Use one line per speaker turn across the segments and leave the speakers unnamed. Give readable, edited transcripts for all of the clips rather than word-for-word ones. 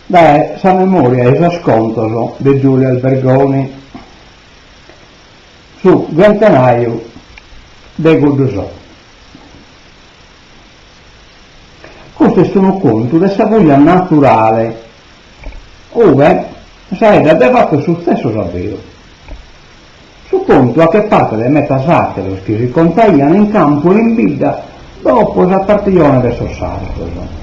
da sa memoria e sa scontoso di Giulio Albergoni su Gantenaio de Gudusò. Questo è un conto di savuglia naturale, ove sarebbe da fatto su stesso sapevo. Su conto a che parte le metasatteros che si contagliano in campo in vita dopo la partigione del Sossarto.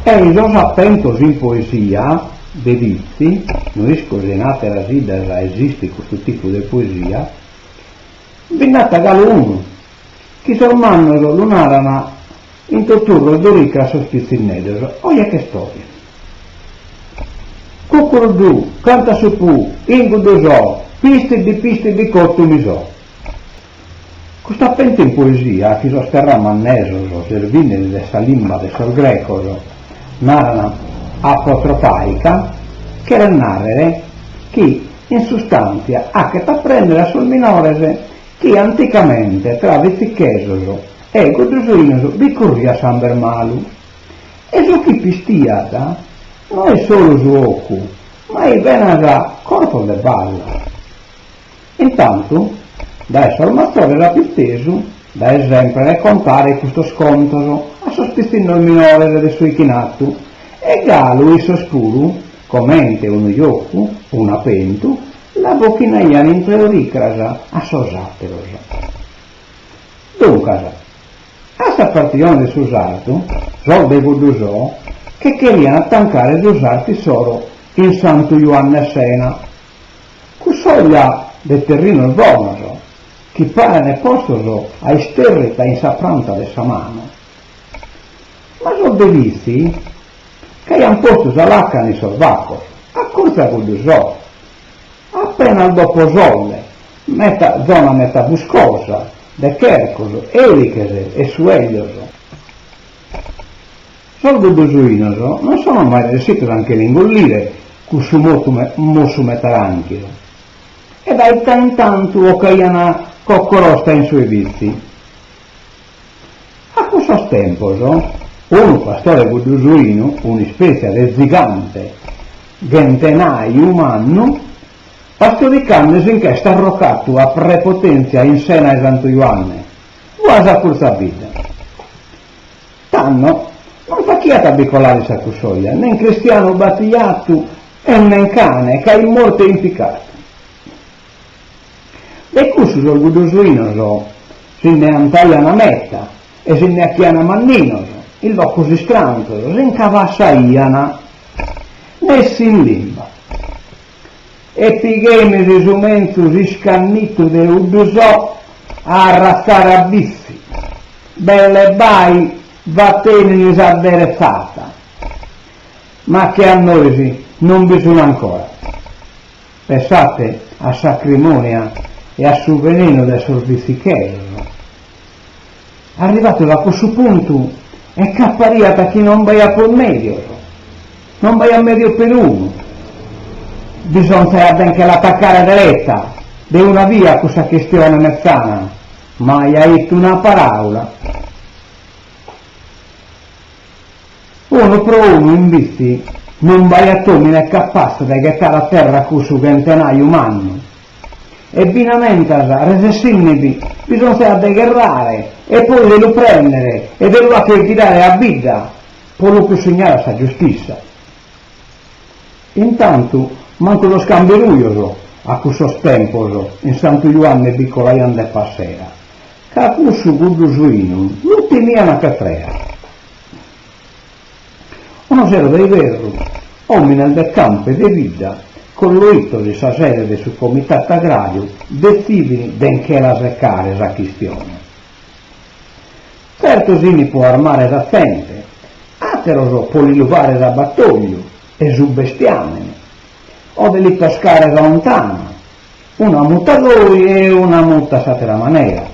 E i appentos in poesia, de vizi, noi scosenate la sida esiste questo tipo di poesia, vinata galun, che sormannolo lunarana in torturro dorica sospizzinnedo, oia che storia. Cucurudù, canta su pu, ingudosò, piste di cotto misò. Questo appento in poesia, che sosterrà manneso, servine de salimba de sol greco, narrano apotropaica, che era narrare che in sostanza ha che t'apprendere sul minore che anticamente tra vizzichesoso e godusoinoso ricorria a San Bermalu e su chi pistiata non è solo su ocu ma è ben da corpo de balla. Intanto da formatore era più teso da esempio raccontare questo sconto a sospistino il minore del suo chinato e galo il sospuru commente uno iocu, una pentu la bochinaiana in teoricrasa a sosatterosa. Dunque, a sta partigione di Susartu, sol de Gudusò, che querían attaccare d'usarti solo in Santo Ioanne Sena, cusoglia del terrino bonoso, chi pare ne postoso a isterrita in sapranta de sa mano. Ma sol de vizi, che han posto salacani sorbacos, a corsa Gudusò, appena dopo solle, zona metabuscosa, de Chercoso, Elichese e Suelioso. Sol Gudusuinoso non sono mai riuscito anche l'ingollire cu su mosu metaranchio e dai tantantu o caiana coccorosta in suoi vizi. A questo tempo, un pastore Gudusuino, un'ispecie di zigante, gentenai umano, pastoricando in che sta arrocato a prepotenzia in Sena e Santo Ioanne, quasi a corsa vita. Tanno non fa chiata a bicolare sa cusoia, né in cristiano battigliato e né cane che è in morte impiccato. E questo sul Gudusuino si ne antaglia una metta e si ne acchiana mannino, il loco si strantolo, si incavassa iana, né si in limba. E pighemi risumentus iscannito de Udusò a arrassare a biffi, belle bai vattene disadderezzata, ma che a noi non bisogna ancora. Pensate a sacrimonia e a su veneno del sorvizzichero. Arrivato da questo punto è capparia da chi non vai a por medio, non vai a medio per uno. Bisogna anche l'attaccare diretta di una via questa questione mezzana, ma hai detto una parola. Uno pro uno in visti non vai a tomine capace di gettare a terra questo gentenaio umano e binamente a resessinnivi bisogna degherrare e poi de lo prendere e de lo accreditare a vita per lo consegnare a giustizia. Intanto manco lo scambieruioso a questo tempo in Santo Ioanne Bicolaian de Passera, che a questo Gudusuino non teniano che frega. Uno sera dei verro, omine del campo e de vita, con l'oito di sa sede del suo comitato agrario, decidi benché la seccare sa questione. Certo si può armare da tente, ateroso può liluvare da battoglio e su bestiame, o de li pescare da lontano, una muta lui e una muta satera maniera,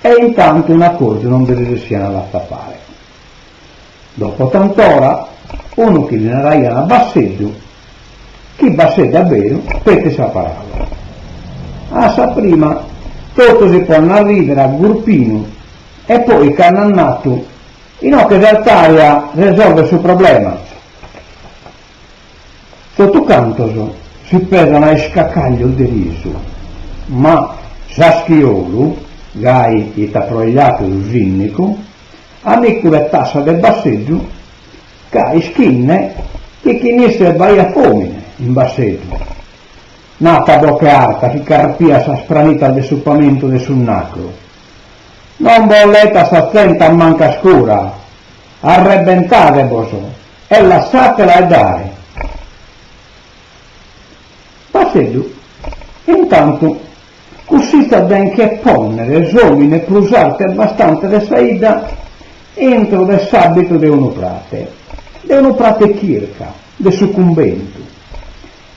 e intanto una cosa non vi riusciano ad attappare. Dopo tant'ora, uno che ne raia una basseggio, chi basseggia vero, pete sa parola. A sa prima, tutto si può ridere a gurpino, e poi canannato no che Altaria risolve il suo problema. Sotto canto si pesano a scaccaglio di riso, ma Saschiolu, gai il taproiato usinnico, amico le tassa del basseggio, gai schinne che chinisse baia fomine in basseggio. Nata bocca arta che carpia sa spranita al desuppamento del sunnacro. Non bolletta s'attenta a manca scura, arrebentate boso, e lasciatela e dare. Passeggio, intanto, così sta ben che ponnere, somine, prusarte abbastanza de saida, entro del sabito de uno prate chirca, de succumbento,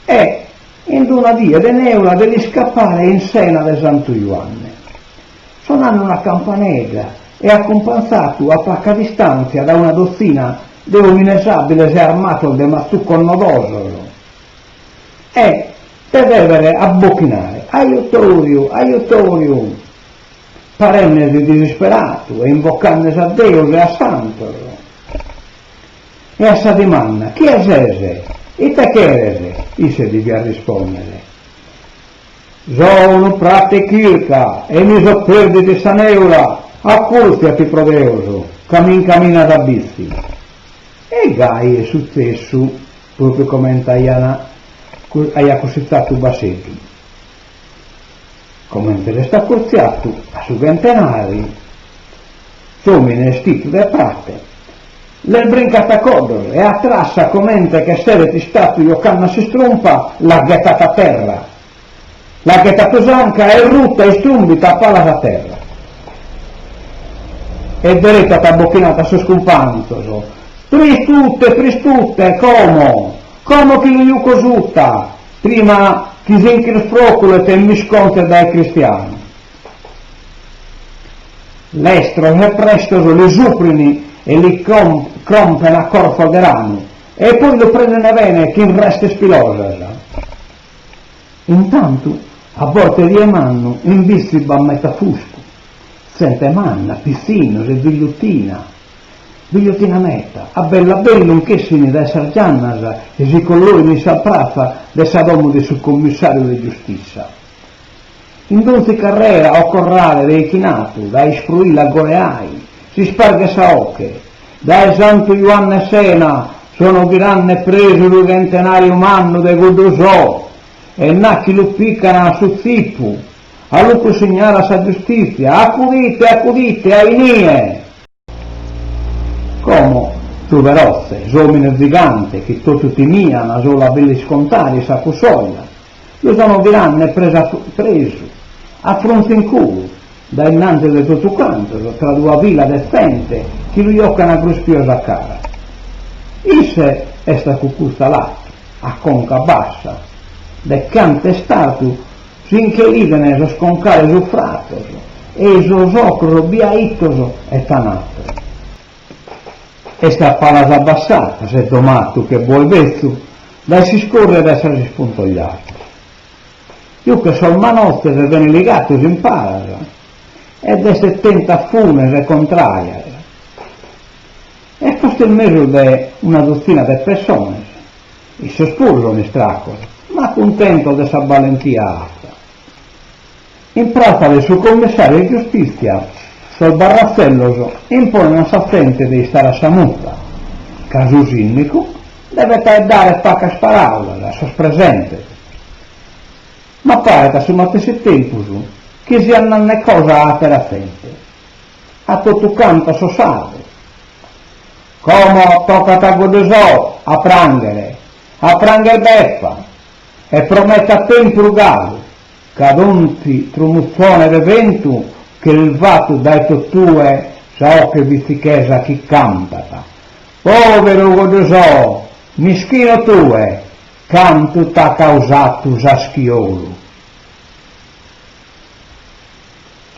e in una via de neula degli scappare in sena de Santo Ioanne. Sonando una campanella e accompagnato a poca distanza da una dozzina de uminesabili e armato de mazzucco nodoso, e per devere abbochinare, aiutorium, parennesi disperato e invocannesi a Dio e a Santo. E a sa dimanna, chi è sese? E te che erese? Ise devia rispondere. Sono prate chirca e mi so perdite saneula, accurtia ti proveoso, cammina da bissi. E gai è successo, proprio come aia cositato basseggio. Come resta corziato a su ventenari, somine stito de prate, le brincata codor e a trassa commente che sereti stato io canna si strumpa, la ghettata a terra. La ghettata zanca è rutta e strumbita a palla da terra. E deretta tabocchinata su scumpanto, tristutte, come chi lui cosutta, prima chi zinchi il frocolo e te misconte dai cristiani. L'estro è presto li suprini e li crompe la corfa de ramo, e poi lo prendono bene chi in resta spilosa. Intanto, a volte di emanno, in visti bammetta fusco, sente manna, piscino, e bigliottina metta, a bella un chessini da sargiannas e si collori di saprafa de sadomo di sul commissario di giustizia. In donzi carrera o corrale dei chinato, da ispruì la goreai, si sparge saocche, da Santo Ioanne Sena, sono viranne preso lui centenario umano de godosò, e nacchi lo piccano su zippu, a lupo segnala sa giustizia, accudite, ainie! Come tu verozze, somine gigante, che tutto ti miano, sola belli scontari, sa cusoia, io sono viranne preso, a fronte in culo, da innanzi del tutto canto, tra due villa decente, che lui occa una gruspiosa cara. Isse è sta cucusta l'atto, a conca bassa, de cante stato, finché lidene so sconcare su fratoso, e so socro biaitoso e tanato. E sta palas abbassata, se domato che vuoi vezzo, da si scorre ed essere spuntogliato. Io che sol manozze se viene legato si impara, ed è 70 funes e contrarie. E fosse il mese di una dozzina di persone, e si spurrono i stracoli, ma contento di sa valentia alta. In pratica del suo commissario di giustizia, sul barrazzello impone non s'attente di stare a samuta, caso sinnico, deve dare pacca sparaula, la sospresente. Ma pare che su matese tempo che si hanno cosa a per attente, a tutto canto so salve. Come tocca a godesò a prangere beffa, e promette a tempo rugalo, cadonti trumuzzone de vento, che il vato dai tue so che vizichesa chi campata. Povero godesò, mischino tue, canto t'ha causato Saschiolu.